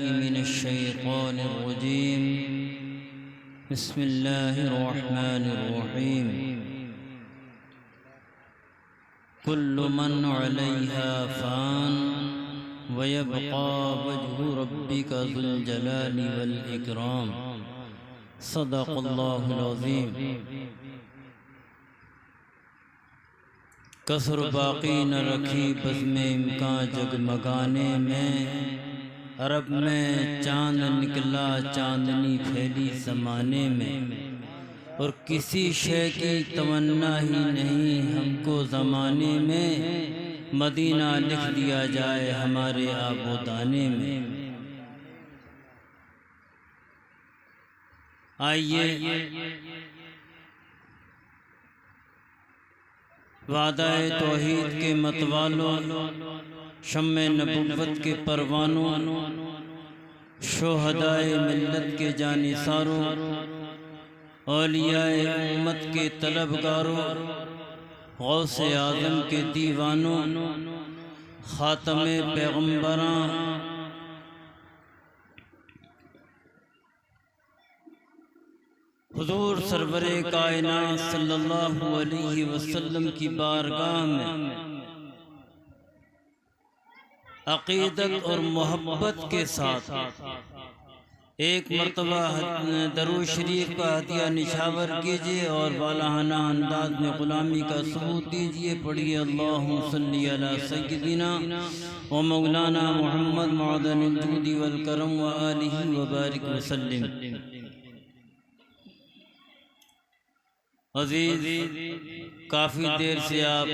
من الشيطان الرجيم بسم الله الرحمن الرحيم كل من عليها فان ويبقى وجه ربك ذو الجلال والإكرام صدق الله العظيم. کسر باقی نہ رکھی بزم امکان جگمگانے میں، عرب میں چاند نکلا چاندنی پھیلی زمانے میں، اور کسی شے کی تمنا ہی نہیں ہم کو زمانے میں، مدینہ لکھ دیا جائے ہمارے آب و دانے میں. آئیے وعدہ توحید کے متوالوں، شمع نبوت کے پروانوں، شہدائے ملت کے جانثاروں، اولیاء امت کے طلبگاروں، غوث اعظم کے دیوانوں، خاتم پیغمبراں، حضور سرور کائنات صلی اللہ علیہ وسلم کی بارگاہ میں عقیدت اور محبت کے ساتھ ایک مرتبہ درود شریف کا ہدیہ نشاور کیجیے اور والہانہ انداز میں غلامی کا ثبوت دیجیے. پڑھیے اللہم صلی علی سیدنا و مولانا محمد معدن الجود والکرم و آلہ وبارک وسلم. عزیز، کافی دیر سے آپ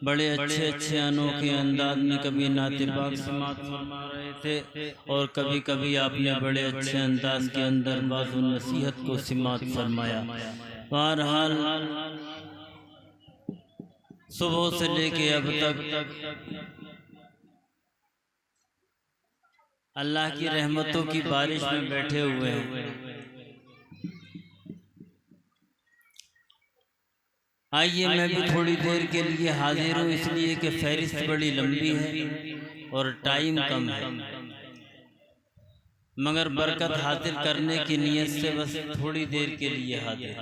بڑے اچھے انوکھے انداز میں کبھی نعت پاک سماعت فرما رہے تھے اور کبھی کبھی آپ نے بڑے اچھے انداز کے اندر بعض نصیحت کو سماعت فرمایا. بہرحال صبح سے لے کے اب تک اللہ کی رحمتوں کی بارش میں بیٹھے ہوئے ہیں. آئیے میں بھی تھوڑی دیر کے لیے حاضر ہوں، اس لیے کہ فہرست بڑی لمبی ہے اور ٹائم کم ہے، مگر برکت حاصل کرنے کی نیت سے بس تھوڑی دیر کے لیے حاضر.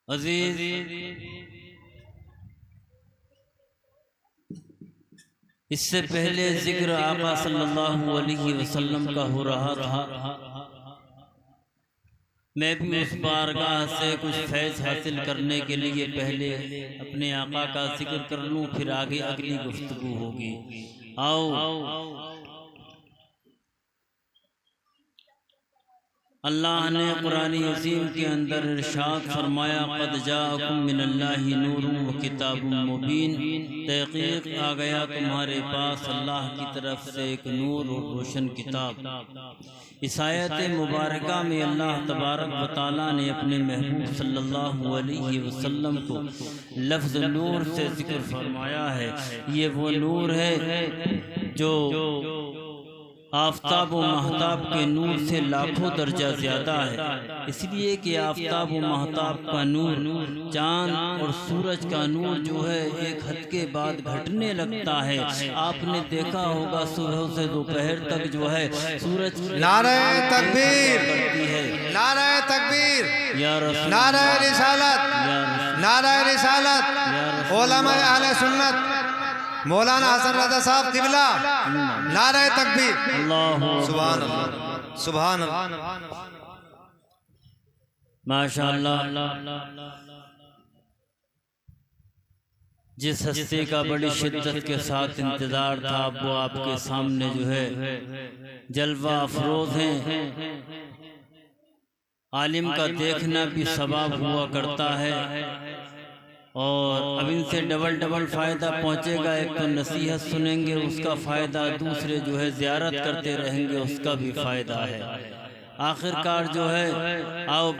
عزیز، اس سے پہلے ذکر آقا صلی اللہ علیہ وسلم کا ہو رہا تھا. میں بھی اس بارگاہ سے کچھ فیض حاصل کرنے کے لیے پہلے اپنے آقا کا ذکر کر لوں، پھر آگے اگلی گفتگو ہوگی. آؤ اللہ نے قرآن عظیم کے اندر ارشاد فرمایا قد جاءکم من اللہ نور و کتاب مبین، تحقیق آ گیا تمہارے پاس اللہ کی طرف سے ایک نور اور روشن کتاب. اس آیت مبارکہ میں اللہ تبارک و تعالیٰ نے اپنے محبوب صلی اللہ علیہ وسلم کو لفظ نور سے ذکر فرمایا ہے. یہ وہ نور ہے جو آفتاب و مہتاب کے نور سے لاکھوں درجہ زیادہ ہے، اس لیے کہ آفتاب و مہتاب کا نور، چاند اور سورج کا نور جو ہے ایک حد کے بعد گھٹنے لگتا ہے. آپ نے دیکھا ہوگا صبح سے دوپہر تک جو ہے سورج نعرہ تکبیر، نعرہ تکبیر، نعرہ رسالت، نعرہ رسالت. علماء اہل سنت مولانا حسن رضا صاحب قبلہ، نعرہ تکبیر. سبحان اللہ، سبحان اللہ، ماشاءاللہ. جس ہستی کا بڑی شدت کے ساتھ انتظار تھا وہ آپ کے سامنے جو ہے جلوہ افروز ہیں. عالم کا دیکھنا بھی ثواب ہوا کرتا ہے، اور اب ان سے ڈبل فائدہ پہنچے گا. ایک تو نصیحت سنیں گے اس کا فائدہ، دوسرے جو ہے زیارت کرتے رہیں گے اس کا بھی فائدہ ہے. آخر کار جو ہے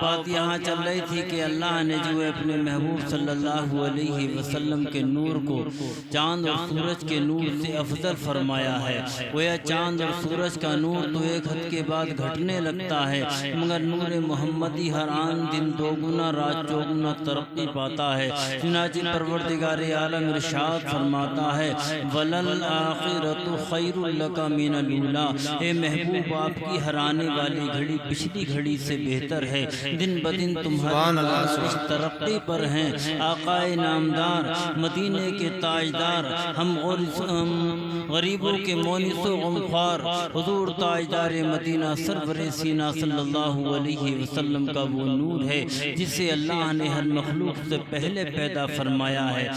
بات یہاں چل رہی تھی کہ اللہ نے جو ہے اپنے محبوب صلی اللہ علیہ وسلم کے نور کو چاند اور سورج کے نور سے افضل فرمایا ہے۔ گویا چاند اور سورج کا نور تو ایک حد کے بعد گھٹنے لگتا ہے، مگر نور محمدی ہر آن دن دو گنا رات چوگنا ترقی پاتا ہے۔ چنانچہ پروردگار عالم ارشاد فرماتا ہے وَلَلْآخِرَةُ خَيْرٌ لَكَ مِنَ الْأُولَىٰ، اے محبوب آپ کی ہر آنے والی گھڑی پچھلی گھڑی سے بہتر ہے، دن بدن تمہاری اس ترقی پر ہیں۔ آقائے نامدار، مدینے کے تاجدار، ہم غریبوں کے مونس و غمخوار، حضور تاجدار مدینہ سرور سینہ صلی اللہ علیہ وسلم کا وہ نور ہے جسے اللہ نے ہر مخلوق سے پہلے پیدا فرمایا ہے۔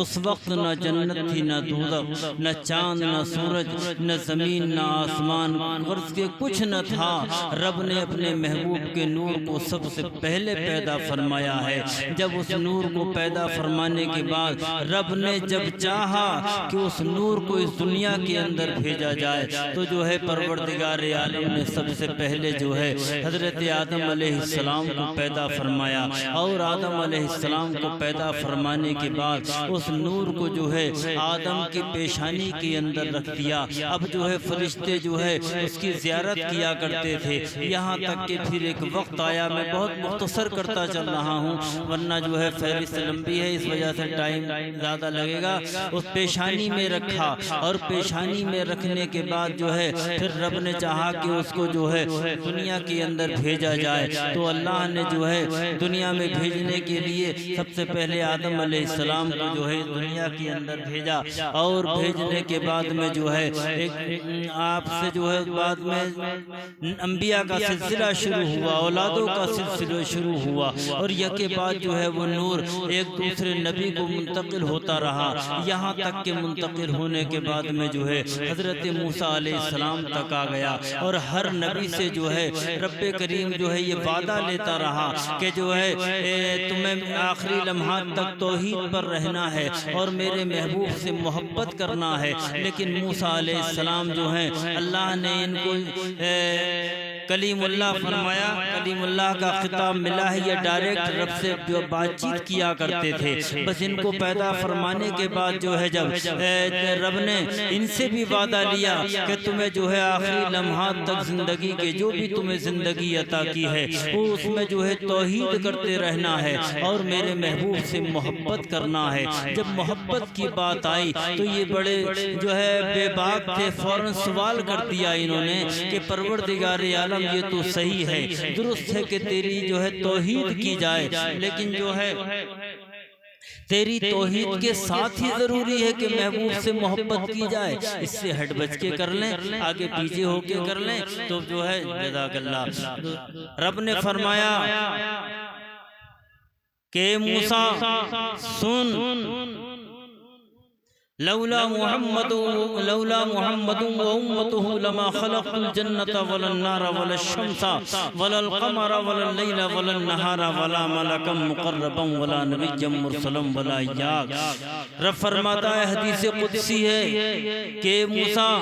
اس وقت نہ جنت تھی نہ دوزخ، نہ چاند نہ سورج، نہ زمین نہ آسمان، غرض کے کچھ نہ تھا۔ رب نے اپنے محبوب کے نور کو سب سے پہلے پیدا فرمایا ہے۔ جب اس نور کو پیدا فرمانے کے بعد رب نے جب چاہا کہ اس نور کو اس دنیا کے اندر بھیجا جائے تو جو ہے پروردگار عالم نے سب سے پہلے جو ہے حضرت آدم علیہ السلام کو پیدا فرمایا، اور آدم علیہ السلام کو پیدا فرمانے کے بعد اس نور کو جو ہے آدم کی پیشانی کے اندر رکھ دیا۔ اب جو ہے فرشتے جو ہے اس کی زیارت کیا کرتے تھے، یہاں تک کہ پھر ایک وقت آیا، میں بہت مختصر کرتا چل رہا ہوں ورنہ جو ہے فہرست لمبی ہے، اس وجہ سے ٹائم زیادہ لگے گا۔ اس پیشانی میں رکھا، اور پیشانی میں رکھنے کے بعد جو ہے پھر رب نے چاہا کہ اس کو جو ہے دنیا کے اندر بھیجا جائے، تو اللہ نے جو ہے دنیا میں بھیجنے کے لیے سب سے پہلے آدم علیہ السلام کو جو ہے دنیا کے اندر بھیجا، اور بھیجنے کے بعد میں جو ہے آپ سے جو ہے بعد میں انبیاء کا سلسلہ شروع ہوا، اولادوں کا سلسلہ شروع ہوا، اور یکے بعد جو ہے وہ نور ایک دوسرے نبی کو منتقل ہوتا رہا، یہاں تک کہ منتقل ہونے کے بعد میں جو ہے حضرت موسیٰ علیہ السلام تک آ گیا، اور ہر نبی سے جو ہے رب کریم جو ہے یہ وعدہ لیتا رہا کہ جو ہے تمہیں آخری لمحات تک توحید پر رہنا ہے اور میرے محبوب سے محبت کرنا ہے۔ لیکن موسیٰ علیہ السلام جو ہیں اللہ نے ان کو کلیم اللہ فرمایا، کلیم اللہ کا خطاب ملا ہے، یہ ڈائریکٹ رب سے جو بات چیت کیا کرتے تھے، بس ان کو پیدا فرمانے کے بعد جو ہے جب رب نے ان سے بھی وعدہ لیا کہ تمہیں جو ہے آخری لمحات تک زندگی کے جو بھی تمہیں زندگی عطا کی ہے وہ اس میں جو ہے توحید کرتے رہنا ہے اور میرے محبوب سے محبت کرنا ہے۔ جب محبت کی بات آئی تو یہ بڑے جو ہے بے باک تھے، فوراً سوال کر دیا انہوں نے کہ پروردگار عالم یہ تو صحیح ہے، درست ہے کہ تیری جو ہے توحید کی جائے، لیکن جو ہے تیری توحید کے ساتھ ہی ضروری ہے کہ محبوب سے محبت کی جائے، اس سے ہٹ بچ کے کر لیں، آگے پیچھے ہو کے کر لیں تو جو ہے جزاک اللہ۔ رب نے فرمایا کہ موسیٰ سن، لولا محمد وامته لما خلقت الجنة ولا النار ولا الشمس ولا القمر ولا الليل ولا النهار ولا ملكا مقربا ولا نبيا مرسلا ولا إياك۔ رب فرماتا ہے، حدیث قدسی ہے کہ موسیٰ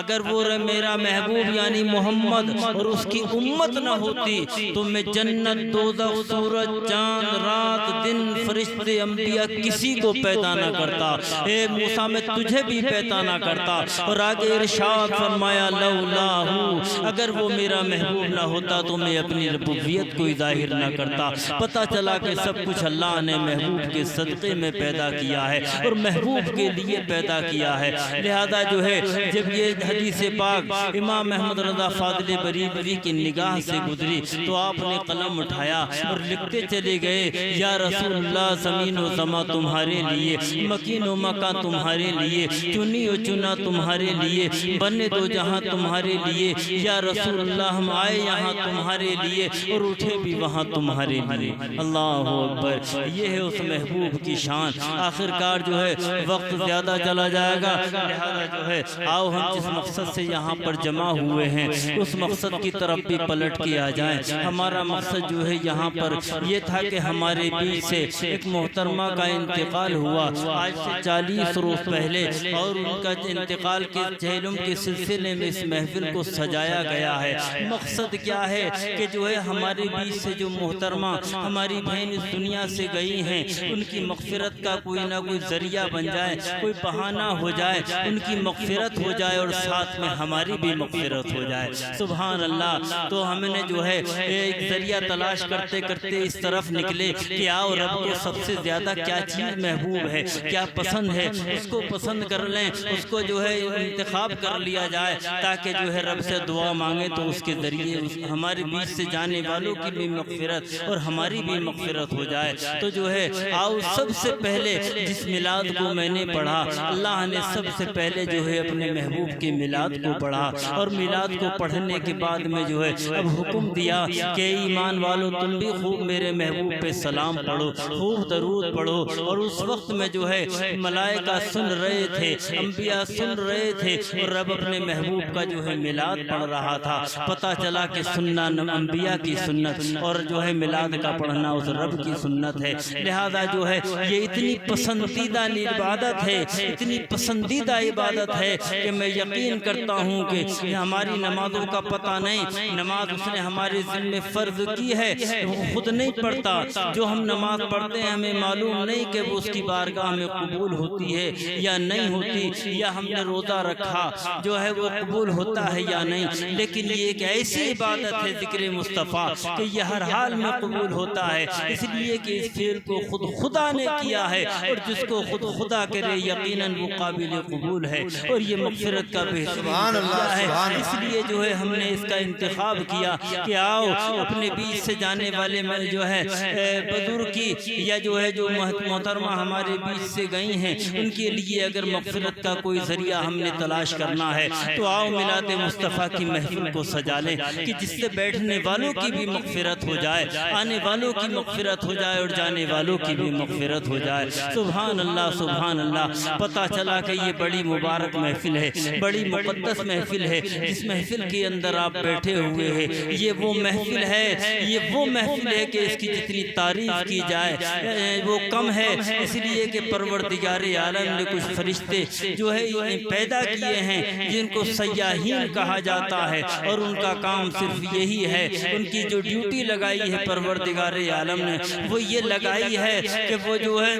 اگر وہ میرا محبوب یعنی محمد اور اس کی امت نہ ہوتی تو میں جنت، دوزخ، سورج، چاند، رات، دن، فرشتے، انبیاء کسی کو پیدا نہ کرتا، اے موسیٰ میں تجھے بھی پیدا نہ کرتا۔ اور آگے ارشاد فرمایا لولاہو، اگر وہ میرا محبوب نہ ہوتا تو میں اپنی ربوبیت کو ظاہر نہ کرتا۔ پتہ چلا کہ سب کچھ اللہ نے محبوب کے صدقے میں پیدا کیا ہے اور محبوب کے لیے پیدا کیا ہے، لہذا جو ہے جب یہ حدیث پاک امام احمد رضا فاضل بریلوی کی نگاہ سے گزری تو آپ نے قلم اٹھایا اور لکھتے چلے گئے، یا رسول اللہ زمین و زمان تمہارے لیے، مکین و مکان تمہارے لیے، چنی و چنا تمہارے لیے، بنے دو جہاں تمہارے لیے، یا رسول اللہ ہم آئے یہاں تمہارے لیے اور اٹھے بھی وہاں تمہارے لیے۔ اللہ اکبر، یہ ہے اس محبوب کی شان۔ آخر کار جو ہے وقت زیادہ چلا جائے گا، لہذا جو ہے آؤ ہم جس مقصد سے یہاں پر جمع ہوئے ہیں اس مقصد کی طرف بھی پلٹ کے آ جائیں۔ ہمارا مقصد جو ہے یہاں پر یہ تھا کہ ہمارے بیچ سے ایک محترمہ کا انتقال ہوا آج سے 40 روز پہلے، اور ان کا انتقال کے چہلم کے سلسلے میں اس محفل کو سجایا گیا ہے۔ مقصد کیا ہے کہ جو ہے ہمارے بیچ سے جو محترمہ ہماری بہن اس دنیا سے گئی ہیں ان کی مغفرت کا کوئی نہ کوئی ذریعہ بن جائے، کوئی بہانہ ہو جائے، ان کی مغفرت ہو جائے اور ساتھ میں ہماری بھی مغفرت ہو جائے۔ سبحان اللہ۔ تو ہم نے جو ہے ایک ذریعہ تلاش کرتے کرتے اس طرف نکلے کہ آؤ رب کو سب سے زیادہ کیا چیز محبوب ہے، کیا پسند ہے، اس کو پسند کر لیں، اس کو جو ہے انتخاب کر لیا جائے تاکہ جو ہے رب سے دعا مانگے تو اس کے ذریعے ہمارے بیچ سے جانے والوں کی بھی مغفرت اور ہماری بھی مغفرت ہو جائے۔ تو جو ہے آؤ سب سے پہلے جس میلاد کو میں نے پڑھا، اللہ نے سب سے پہلے جو ہے اپنے محبوب کے میلاد کو پڑھا، اور میلاد کو پڑھنے کے بعد میں جو ہے اب حکم دیا کہ ایمان والو تم بھی خوب میرے محبوب پہ سلام پڑھو، خوب درود پڑھو۔ اور اس وقت میں جو ہے ملائکہ سن رہے تھے، انبیاء سن رہے تھے، اور رب اپنے محبوب کا جو ہے میلاد پڑھ رہا تھا۔ پتہ چلا کہ سننا انبیاء کی سنت اور جو ہے میلاد کا پڑھنا اس رب کی سنت ہے، لہذا جو ہے یہ اتنی پسندیدہ عبادت ہے، اتنی پسندیدہ عبادت ہے کہ میں یقین کرتا ہوں کہ ہماری نمازوں کا پتہ نہیں، نماز اس نے ہمارے ذمہ فرض کی ہے، وہ خود نہیں پڑھتا، جو ہم نماز پڑھتے ہیں ہمیں معلوم نہیں کہ وہ اس کی بارگاہ میں قبول ہوتی ہے یا نہیں ہوتی، یا ہم نے روزہ رکھا جو ہے وہ قبول ہوتا ہے یا نہیں، لیکن یہ ایک ایسی عبادت ہے ذکر مصطفیٰ کہ یہ ہر حال میں قبول ہوتا ہے، اس لیے کہ اس فعل کو خود خدا نے کیا ہے، اور جس کو خود خدا کرے یقیناً وہ قابل قبول ہے، اور یہ مغفرت کا بہترین ذریعہ ہے۔ اس لیے جو ہے ہم نے اس کا انتخاب کیا کہ آؤ اپنے بیچ سے جانے والے میں جو ہے بزرگ کی یا جو ہے جو محترمہ ہمارے بیچ سے گئی ہیں ان کے لیے اگر مغفرت کا کوئی ذریعہ ہم نے تلاش کرنا ہے تو آؤ میلاد مصطفیٰ کی محفل کو سجا لیں کہ جس سے بیٹھنے والوں کی بھی مغفرت ہو جائے، آنے والوں کی مغفرت ہو جائے اور جانے والوں کی بھی مغفرت ہو جائے۔ سبحان اللہ سبحان اللہ۔ پتہ چلا کہ یہ بڑی مبارک محفل ہے، بڑی مقدس محفل ہے، جس محفل کے اندر آپ بیٹھے ہوئے ہیں یہ وہ محفل ہے، یہ وہ محفل ہے کہ اس کی جتنی تعریف کی جائے وہ کم ہے، اس لیے کہ پروردگار عالم نے کچھ فرشتے جو ہے پیدا کیے ہیں جن کو سیاحین کہا جاتا ہے، اور ان کا کام صرف یہی ہے، ان کی جو ڈیوٹی لگائی ہے پروردگار عالم نے وہ یہ لگائی ہے کہ وہ جو ہے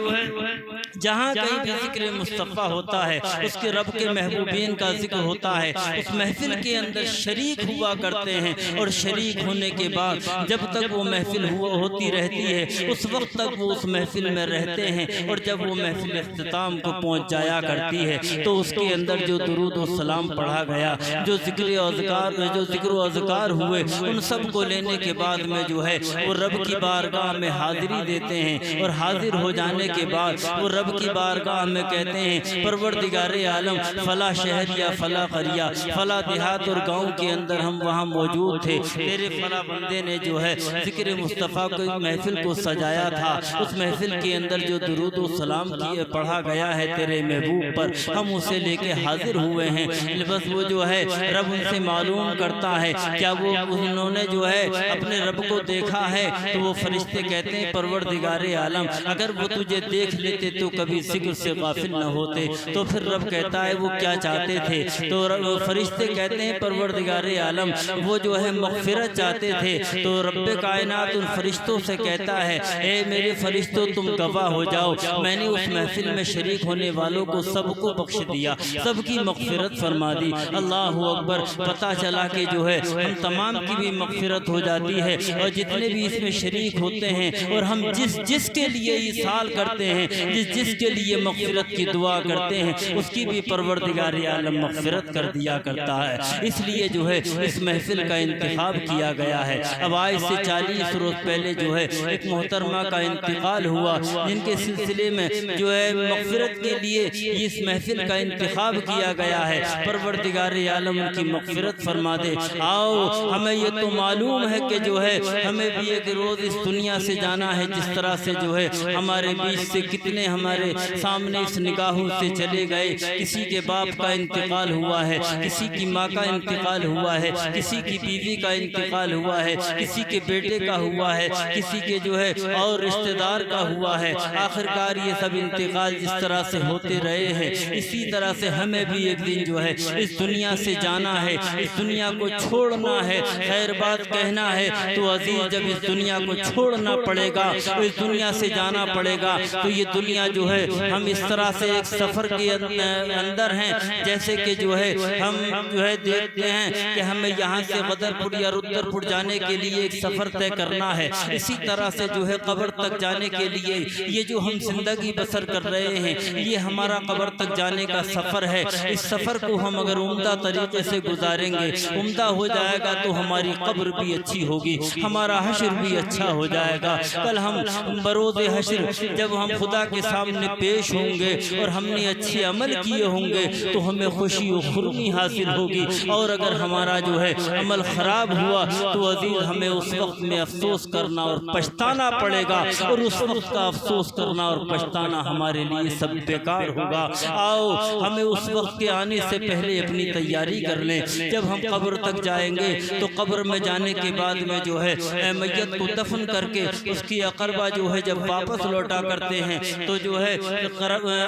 جہاں کہیں بھی ذکر مصطفیٰ ہوتا ہے، اس کے رب کے محبوبین کا ذکر ہوتا ہے، اس محفل کے اندر شریک ہوا کرتے ہیں، اور شریک ہونے کے بعد جب تک وہ محفل ہوتی رہتی ہے اس وقت تک وہ اس محفل میں رہتے ہیں، اور جب وہ محفل اختتام کو پہنچ جایا کرتی ہے تو اس کے اندر جو درود و سلام پڑھا گیا، جو ذکر و اذکار ہوئے، ان سب کو لینے کے بعد میں جو ہے وہ رب کی بارگاہ میں حاضری دیتے ہیں، اور حاضر ہو جانے کے بعد وہ رب کی بارگاہ میں کہتے ہیں پروردگار عالم فلاں شہر یا فلاں قریہ فلاں دیہات اور گاؤں کے اندر ہم وہاں موجود تھے، تیرے فلاں بندے نے جو ہے ذکر مصطفیٰ کی محفل کو سجایا تھا، اس محفل کے اندر جو درود و سلام پڑھا گیا ہے تیرے محبوب پر ہم اسے لے کے حاضر ہوئے ہیں۔ بس وہ جو ہے رب ان سے معلوم کرتا ہے کیا وہ انہوں نے جو ہے اپنے رب کو دیکھا ہے، تو وہ فرشتے کہتے ہیں پروردگار عالم اگر وہ تجھے دیکھ لیتے تو کبھی ذکر سے غافل نہ ہوتے، تو پھر رب کہتا ہے وہ کیا چاہتے تھے، تو فرشتے کہتے ہیں پروردگار عالم وہ جو ہے مغفرت چاہتے تھے، تو رب کائنات ان فرشتوں سے کہتا ہے اے میرے فرشتوں تم گواہ ہو جاؤ، میں نے اس محفل میں شریک ہونے والوں کو سب کو بخش دیا، سب کی مغفرت فرما دی۔ اللہ اکبر۔ پتہ چلا کہ جو ہے ہم تمام کی بھی مغفرت ہو جاتی ہے، اور جتنے بھی اس میں شریک ہوتے ہیں اور ہم جس کے لیے ایصال کرتے ہیں، جس کے لیے مغفرت کی دعا کرتے ہیں اس کی بھی پروردگار عالم مغفرت کر دیا کرتا ہے، اس لیے جو ہے اس محفل کا انتخاب کیا گیا ہے۔ اب آج سے 40 روز پہلے جو ہے ایک محترمہ کا انتقال ہوا جن کے سلسلے میں جو ہے مغفرت کے لیے اس محفل کا انتخاب کیا گیا ہے، پروردگار عالم ان کی مغفرت فرما دے۔ آؤ ہمیں یہ تو معلوم ہے کہ جو ہے ہمیں بھی ایک روز اس دنیا سے جانا ہے، جس طرح سے جو ہے ہمارے بیچ سے کتنے ہمارے سامنے اس نگاہوں سے چلے گئے، کسی کے باپ کا انتقال انتقال ہوا ہے، کسی کی ماں کا انتقال ہوا ہے، کسی کی بیوی کا انتقال ہوا ہے، کسی کے بیٹے کا ہوا ہے، کسی کے جو ہے اور رشتہ دار کا ہوا ہے۔ آخرکار یہ سب انتقال جس طرح سے ہوتے رہے ہیں، اسی طرح سے ہمیں بھی ایک دن جو ہے اس دنیا سے جانا ہے، اس دنیا کو چھوڑنا ہے۔ خیر بات کہنا ہے تو عزیز جب اس دنیا کو چھوڑنا پڑے گا، اس دنیا سے جانا پڑے گا، تو یہ دنیا جو ہے ہم اس طرح سے ایک سفر کے اندر ہیں جیسے کہ جو ہے ہم جو ہے دیکھتے ہیں کہ ہمیں یہاں سے غدر پور یا رودر پور جانے کے لیے ایک سفر طے کرنا ہے، اسی طرح سے جو ہے قبر تک جانے کے لیے یہ جو ہم زندگی بسر کر رہے ہیں یہ ہمارا قبر تک جانے کا سفر ہے۔ اس سفر کو ہم اگر عمدہ طریقے سے گزاریں گے، عمدہ ہو جائے گا تو ہماری قبر بھی اچھی ہوگی، ہمارا حشر بھی اچھا ہو جائے گا۔ کل ہم بروز حشر جب ہم خدا کے سامنے پیش ہوں گے اور ہم نے اچھے عمل کیے ہوں گے تو ہمیں خوشی و خرمی حاصل ہوگی، اور اگر ہمارا جو ہے عمل خراب ہوا تو عزیز ہمیں اس وقت میں افسوس کرنا اور پچھتانا پڑے گا، اور اس وقت کا افسوس کرنا اور پچھتانا ہمارے لیے سب بیکار ہوگا۔ آؤ ہمیں اس وقت کے آنے سے پہلے اپنی تیاری کر لیں۔ جب ہم قبر تک جائیں گے تو قبر میں جانے کے بعد میں جو ہے میت کو دفن کر کے اس کی اقربا جو ہے جب واپس لوٹا کرتے ہیں تو جو ہے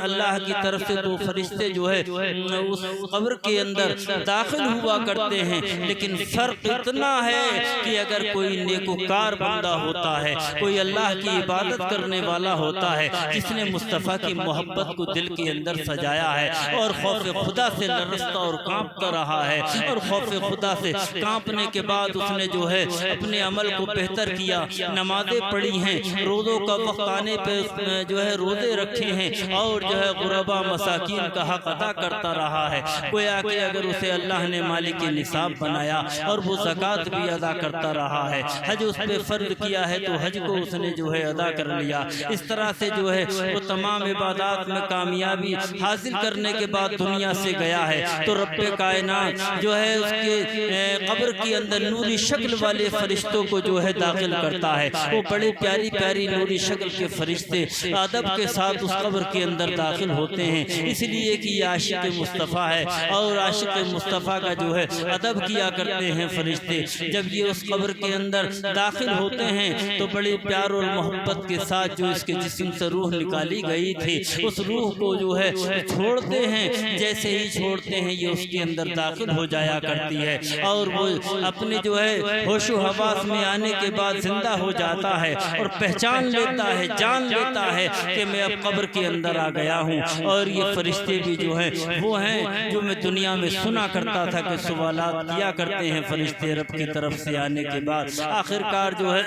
اللہ کی طرف سے دو فرشتے جو ہے اس قبر کے اندر داخل ہوا کرتے ہیں، لیکن فرق اتنا ہے کہ اگر کوئی نیکوکار بندہ ہوتا ہے، کوئی اللہ کی عبادت کرنے والا ہوتا ہے، جس نے مصطفیٰ کی محبت کو دل کے اندر سجایا ہے اور خوف خدا سے لرزتا اور کانپتا رہا ہے، اور خوف خدا سے کانپنے کے بعد اس نے جو ہے اپنے عمل کو بہتر کیا، نمازیں پڑھی ہیں، روزوں کا وقت آنے پہ جو ہے روزے رکھے ہیں، اور جو ہے غربا مساکین کا حق ادا کرتا رہا ہے۔ گویا کہ اگر اسے اللہ نے مالک نصاب بنایا اور وہ زکوٰۃ بھی ادا کرتا رہا ہے، حج اس پہ فرض کیا ہے تو حج کو اس نے جو ہے ادا کر لیا، اس طرح سے جو ہے وہ تمام عبادات میں کامیابی حاصل کرنے کے بعد دنیا سے گیا ہے، تو رب کائنات جو ہے اس کے قبر کے اندر نوری شکل والے فرشتوں کو جو ہے داخل کرتا ہے۔ وہ بڑی پیاری پیاری نوری شکل کے فرشتے ادب کے ساتھ اس قبر کے اندر داخل ہوتے ہیں، اس لیے کہ یہ عاشق مصطفیٰ ہے، اور عاشق مصطفیٰ کا جو ہے ادب کیا کرتے ہیں فرشتے۔ جب یہ اس قبر کے اندر داخل ہوتے ہیں تو بڑی پیار اور محبت کے ساتھ جو اس کے جسم سے روح نکالی گئی تھی اس روح کو جو ہے چھوڑتے ہیں، جیسے ہی چھوڑتے ہیں یہ اس کے اندر داخل ہو جایا کرتی ہے، اور وہ اپنے جو ہے ہوش و حواس میں آنے کے بعد زندہ ہو جاتا ہے اور پہچان لیتا ہے، جان لیتا ہے کہ میں اب قبر کے اندر آ گیا ہوں۔ اور یہ فرشتے بھی جو ہیں وہ ہیں جو میں دنیا میں سنا کرتا تھا کہ سوالات کیا کرتے ہیں فرشتے رب کی طرف سے آنے کے بعد۔ آخرکار جو ہے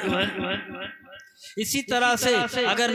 اسی طرح سے اگر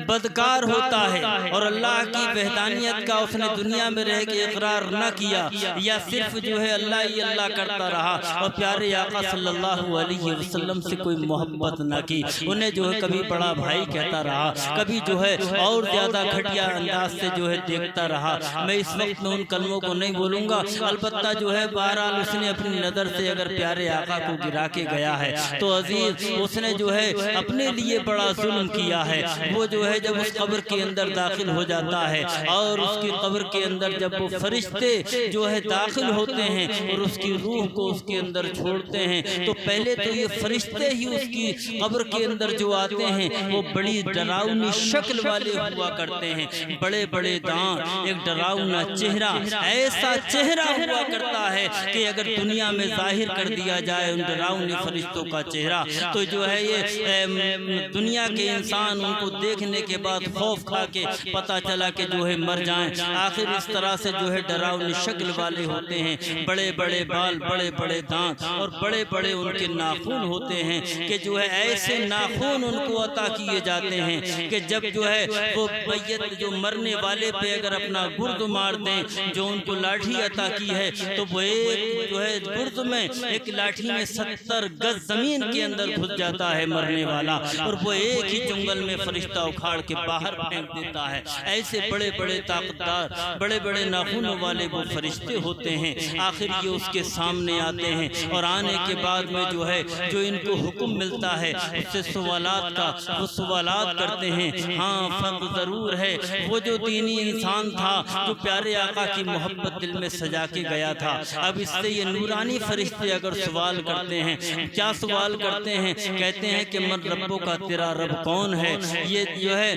بدکار ہوتا ہے اور اللہ کی وحدانیت کا اس نے دنیا میں رہ کے اقرار نہ کیا، یا صرف جو ہے اللہ ہی اللہ کرتا رہا اور پیارے آقا صلی اللہ علیہ وسلم سے کوئی محبت نہ کی، انہیں جو ہے کبھی بڑا بھائی کہتا رہا، کبھی جو ہے اور زیادہ گھٹیا انداز سے جو ہے دیکھتا رہا، میں اس وقت میں ان کلموں کو نہیں بولوں گا، البتہ جو ہے بہرحال اس نے اپنی نظر سے اگر پیارے آقا کو گرا کے گیا ہے تو عزیز اس نے جو ہے اپنے لیے بڑا ظلم کیا ہے۔ وہ جو ہے جب اس قبر کے اندر داخل ہو جاتا ہے اور اس کی قبر کے اندر جب وہ فرشتے جو ہے داخل ہوتے ہیں اور اس کی روح کو اس کے اندر چھوڑتے ہیں تو پہلے تو یہ فرشتے ہی اس کی قبر کے اندر جو آتے ہیں وہ بڑی ڈراؤنی شکل والے ہوا کرتے ہیں، بڑے بڑے دانت، ایک ڈراؤنا چہرہ، ایسا چہرہ ہوا کرتا ہے کہ اگر دنیا میں ظاہر کر دیا جائے ان ڈراؤنے فرشتوں کا چہرہ تو جو ہے یہ دنیا کے انسان ان کو دیکھنے کے بعد خوف کھا کے پتہ چلا کہ جو ہے مر جائیں۔ آخر اس طرح سے جو ہے ڈراؤنی شکل والے ہوتے ہیں، بڑے بڑے بال، بڑے بڑے دانت اور بڑے بڑے ان کے ناخن ہوتے ہیں کہ جو ہے ایسے ناخن ان کو عطا کیے جاتے ہیں کہ جب جو ہے وہ میت جو مرنے والے پہ اگر اپنا گرد مار دیں، جو ان کو لاٹھی عطا کی ہے تو وہ ایک جو ہے گرد میں ایک لاٹھی میں 70 گز زمین کے اندر گھس جاتا ہے مرنے والا، اور وہ ایک ہی جنگل میں فرشتہ اکھاڑ کے باہر پھینک دیتا ہے۔ ایسے بڑے بڑے طاقتدار، بڑے بڑے ناخنوں والے وہ فرشتے ہوتے ہیں، آخر یہ اس کے سامنے آتے ہیں، اور آنے کے بعد میں جو ہے جو ان کو حکم ملتا ہے اس سے سوالات کا وہ سوالات کرتے ہیں۔ ہاں فرق ضرور ہے، وہ جو دینی انسان تھا جو پیارے آقا کی محبت دل میں سجا کے گیا تھا، اب اس سے یہ نورانی فرشتے اگر سوال کرتے ہیں، کیا سوال کرتے ہیں؟ کہتے ہیں کہ من ربوں کا، تیرا رب کون ہے؟ یہ جو ہے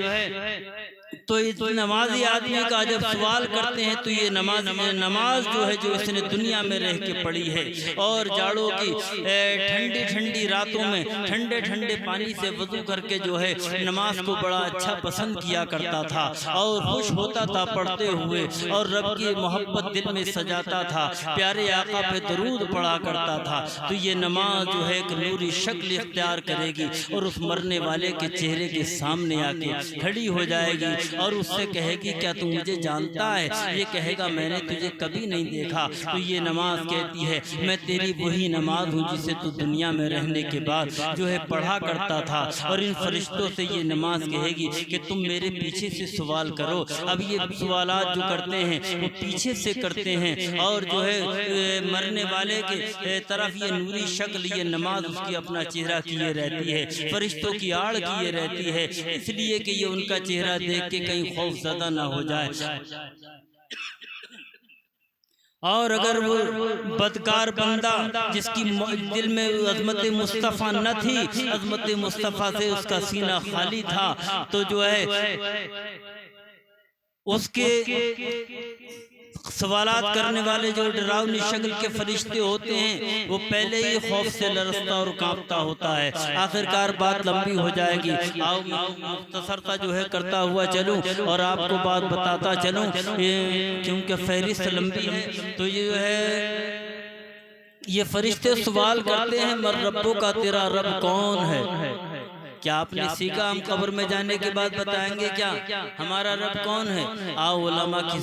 تو اس نمازی آدمی کا جب سوال کرتے ہیں تو یہ نماز جو ہے جو اس نے دنیا میں رہ کے پڑھی ہے، اور جاڑوں کی ٹھنڈی ٹھنڈی راتوں میں ٹھنڈے ٹھنڈے پانی سے وضو کر کے جو ہے نماز کو بڑا اچھا پسند کیا کرتا تھا اور خوش ہوتا تھا پڑھتے ہوئے، اور رب کی محبت دل میں سجاتا تھا، پیارے آقا پہ درود پڑھا کرتا تھا۔ تو یہ نماز جو ہے ایک نوری شکل اختیار کرے گی اور اس مرنے والے کے چہرے کے سامنے آ کے کھڑی ہو جائے گی اور اس سے کہے گی کیا تو مجھے جانتا ہے؟ یہ کہے گا میں نے تجھے کبھی نہیں دیکھا۔ تو یہ نماز کہتی ہے میں تیری وہی نماز ہوں جسے تو دنیا میں رہنے کے بعد جو ہے پڑھا کرتا تھا، اور ان فرشتوں سے یہ نماز کہے گی کہ تم میرے پیچھے سے سوال کرو۔ اب یہ سوالات جو کرتے ہیں وہ پیچھے سے کرتے ہیں، اور جو ہے مرنے والے کے طرف یہ نوری شکل، یہ نماز اس کی اپنا چہرہ کیے رہتی ہے، فرشتوں کی آڑ کیے رہتی ہے، اس لیے کہ یہ ان کا چہرہ دیکھ کے کہیں خوف زدہ نہ ہو جائے۔ اور اگر وہ بدکار بندہ جس کی دل میں عظمت مصطفیٰ نہ تھی، عظمت مصطفیٰ سے اس کا سینہ خالی تھا، تو جو ہے اس کے سوالات کرنے والے جو ڈراؤنی شکل کے فرشتے ہوتے ہیں وہ پہلے ہی خوف سے لرزتا اور کانپتا ہوتا ہے۔ آخرکار بات لمبی ہو جائے گی، آؤ مختصر سا جو ہے کرتا ہوا چلوں اور آپ کو بات بتاتا چلوں، کیونکہ فہرست لمبی ہے۔ تو یہ فرشتے سوال کرتے ہیں من ربوں کا، تیرا رب کون ہے؟ کیا آپ نے سیکھا؟ ہم قبر میں جانے کے بعد بتائیں گے کیا ہمارا رب کون ہے؟ آؤ علماء کی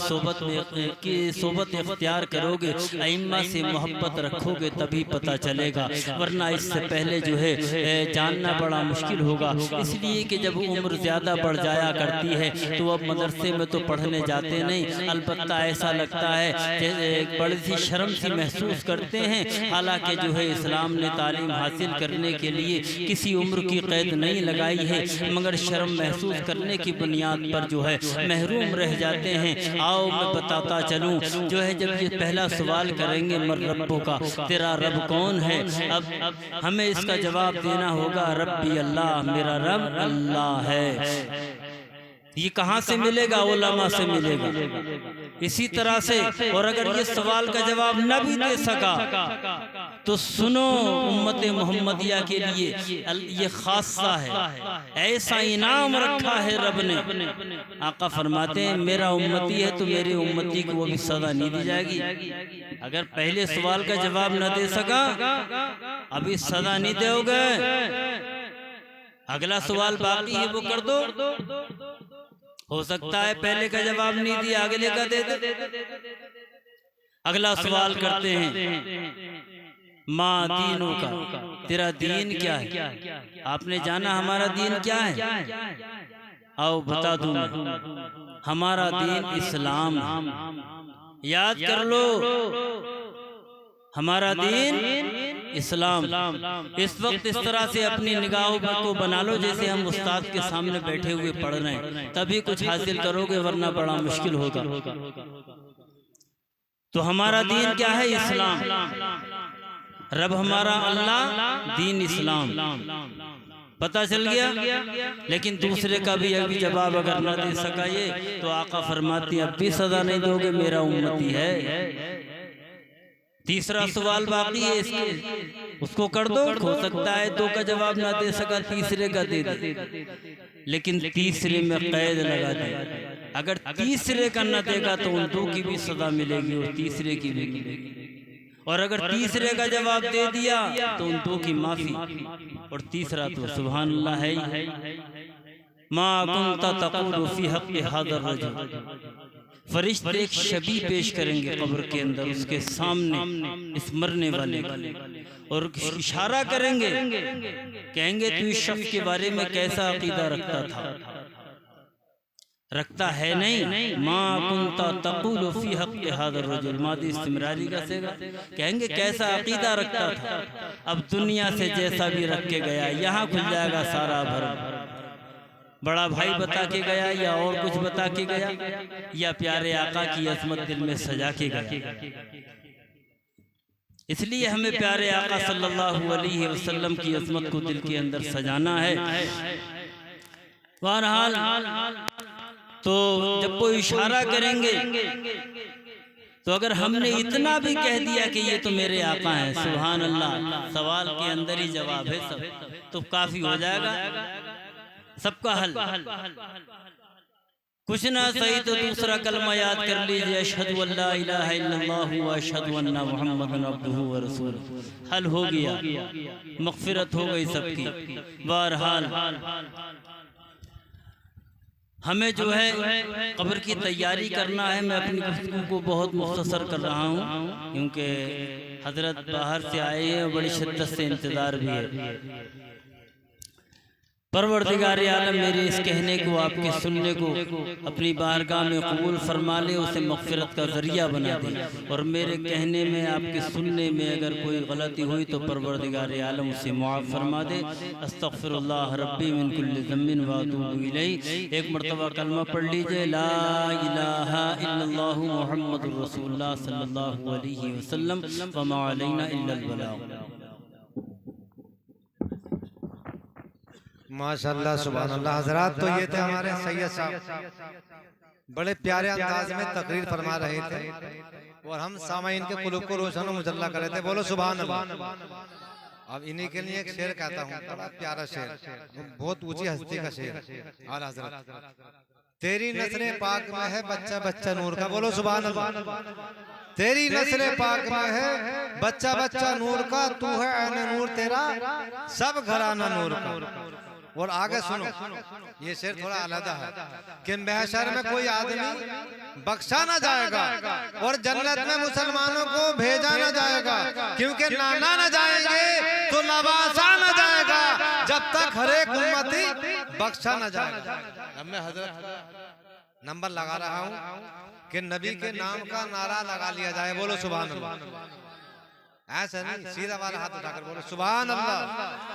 صحبت اختیار کرو گے، ائمہ سے محبت رکھو گے تبھی پتہ چلے گا، ورنہ اس سے پہلے جو ہے جاننا بڑا مشکل ہوگا۔ اس لیے کہ جب عمر زیادہ بڑھ جایا کرتی ہے تو اب مدرسے میں تو پڑھنے جاتے نہیں، البتہ ایسا لگتا ہے کہ ایک بڑی سی شرم سی محسوس کرتے ہیں، حالانکہ جو ہے اسلام نے تعلیم حاصل کرنے کے لیے کسی عمر کی قید نہیں لگائی ہے، مگر شرم محسوس کرنے کی بنیاد پر جو ہے محروم رہ جاتے ہیں۔ آؤ میں بتاتا چلوں، جو ہے جب یہ پہلا سوال کریں گے من ربوں کا، تیرا رب کون ہے، اب ہمیں اس کا جواب دینا ہوگا ربی اللہ، میرا رب اللہ ہے۔ یہ کہاں سے ملے گا؟ علماء سے ملے گا۔ اسی طرح سے اور اگر یہ سوال کا جواب نہ بھی دے سکا تو سنو، امت محمدیہ کے لیے یہ خاصہ ہے، ایسا انعام رکھا ہے رب نے۔ آقا فرماتے ہیں میرا امتی ہے تو میرے امتی کو وہ بھی سزا نہیں دی جائے گی۔ اگر پہلے سوال کا جواب نہ دے سکا ابھی سزا نہیں دے گے، اگلا سوال باقی ہے وہ کر دو، ہو سکتا ہے پہلے کا جواب نہیں دیا اگلے کا دے دے۔ اگلا سوال کرتے ہیں ماں دینوں کا، تیرا دین کیا ہے؟ آپ نے جانا ہمارا دین کیا ہے؟ آؤ بتا دوں میں، ہمارا دین اسلام ہے۔ یاد کر لو، ہمارا دین اسلام۔ اس وقت اس طرح سے اپنی نگاہوں کو بنا لو جیسے ہم استاد کے سامنے بیٹھے ہوئے پڑھ رہے ہیں، تبھی کچھ حاصل کرو گے ورنہ بڑا مشکل ہوگا۔ تو ہمارا دین کیا ہے؟ اسلام۔ رب ہمارا اللہ، دین اسلام، پتہ چل گیا۔ لیکن دوسرے کا بھی ابھی جواب اگر نہ دے سکا یہ تو آقا فرماتی اب بھی سزا نہیں دو گے، میرا امتی ہے۔ تیسرا سوال باقی ہے، اس کو کر دو، ہو سکتا ہے دو کا جواب نہ دے سکا تیسرے کا دے دے، لیکن تیسرے میں قید لگا دے، اگر تیسرے کا نہ دے گا تو ان دو کی بھی سزا ملے گی اور تیسرے کی بھی ملے گی، اور اگر تیسرے کا جواب دے دیا تو ان دو کی معافی، اور تیسرا تو سبحان اللہ ہے ہی، ما کنت تقول فی حق ھذا الرجل، فرشتے ایک شبیہ پیش کریں گے قبر کے اندر اس کے سامنے اس مرنے والے اور اشارہ کریں گے، کہیں گے تو اس شخص کے بارے میں کیسا عقیدہ رکھتا تھا؟ رکھتا ہے نہیں، ما کنت تقول فی حق هذا الرجل، ماضی استمراری کا صیغہ، کہیں گے کیسا عقیدہ رکھتا تھا؟ اب دنیا سے جیسا بھی رکھ کے گیا یہاں کھل جائے گا سارا بھرم، بڑا بھائی بتا کے گیا یا اور کچھ بتا کے گیا یا پیارے آقا کی عظمت دل میں سجا کے گیا۔ اس لیے ہمیں پیارے آقا صلی اللہ علیہ وسلم کی عظمت کو دل کے اندر سجانا ہے۔ بہرحال تو جب وہ اشارہ کریں گے تو اگر ہم نے اتنا بھی کہہ دیا کہ یہ تو میرے آقا ہیں، سبحان اللہ، سوال کے اندر ہی جواب ہے سب، تو کافی ہو جائے گا سب کا حل۔ کچھ نہ صحیح تو دوسرا کلمہ یاد کر لیجئے، اشہد ان لا الہ الا اللہ و اشہد ان محمد عبدہ و رسولہ، حل ہو گیا، مغفرت ہو گئی سب کی۔ بہرحال ہمیں جو ہے قبر کی تیاری کرنا ہے۔ میں اپنی گفتگو کو بہت مختصر کر رہا ہوں کیونکہ حضرت باہر سے آئے ہیں اور بڑی شدت سے انتظار بھی ہے۔ پروردگار عالم میرے اس کہنے کو، آپ کے سننے کو اپنی بارگاہ میں قبول فرما لے، اسے مغفرت کا ذریعہ بنا دے، اور میرے کہنے میں، آپ کے سننے میں اگر کوئی غلطی ہوئی تو پروردگار عالم اسے معاف فرما دے۔ استغفر اللہ ربی من کل ذنب واتوب الیہ۔ ایک مرتبہ کلمہ پڑھ لیجئے، لا الہ الا اللہ محمد رسول اللہ صلی اللہ علیہ وسلم وما علینا الا البلاغ۔ ماشاءاللہ سبحان اللہ۔ حضرات تو یہ تھے ہمارے سید صاحب، بڑے پیارے انداز میں تقریر فرما رہے تھے اور ہم سامعین کے قلوب کو روشن و مجلہ کر رہے تھے۔ بولو سبحان اللہ۔ اب انہی کے لیے ایک شعر کہتا ہوں، بڑا پیارا شعر، بہت اونچی ہستی کا شعر۔ اعلیٰ حضرت، تیری نسل پاک میں ہے بچہ بچہ نور کا، بولو سبحان اللہ۔ تیری نسل پاک میں ہے بچہ بچہ نور کا، تو ہے عین نور تیرا سب گھرانہ نور کا۔ اور آگے سنو، یہ شعر تھوڑا علیحدہ ہے کہ محشر میں کوئی آدمی بخشا نہ جائے گا اور جنت میں مسلمانوں کو بھیجا نہ جائے گا، کیونکہ نانا نہ جائیں گے تو نواسا نہ جائے گا، جب تک ہر ایک امتی بخشا نہ جائے گا۔ اب میں حضرت کا نمبر لگا رہا ہوں کہ نبی کے نام کا نعرہ لگا لیا جائے، بولو سبحان اللہ۔ ایسا نہیں، سیدھا والا ہاتھ اٹھا کر بولو سبحان اللہ۔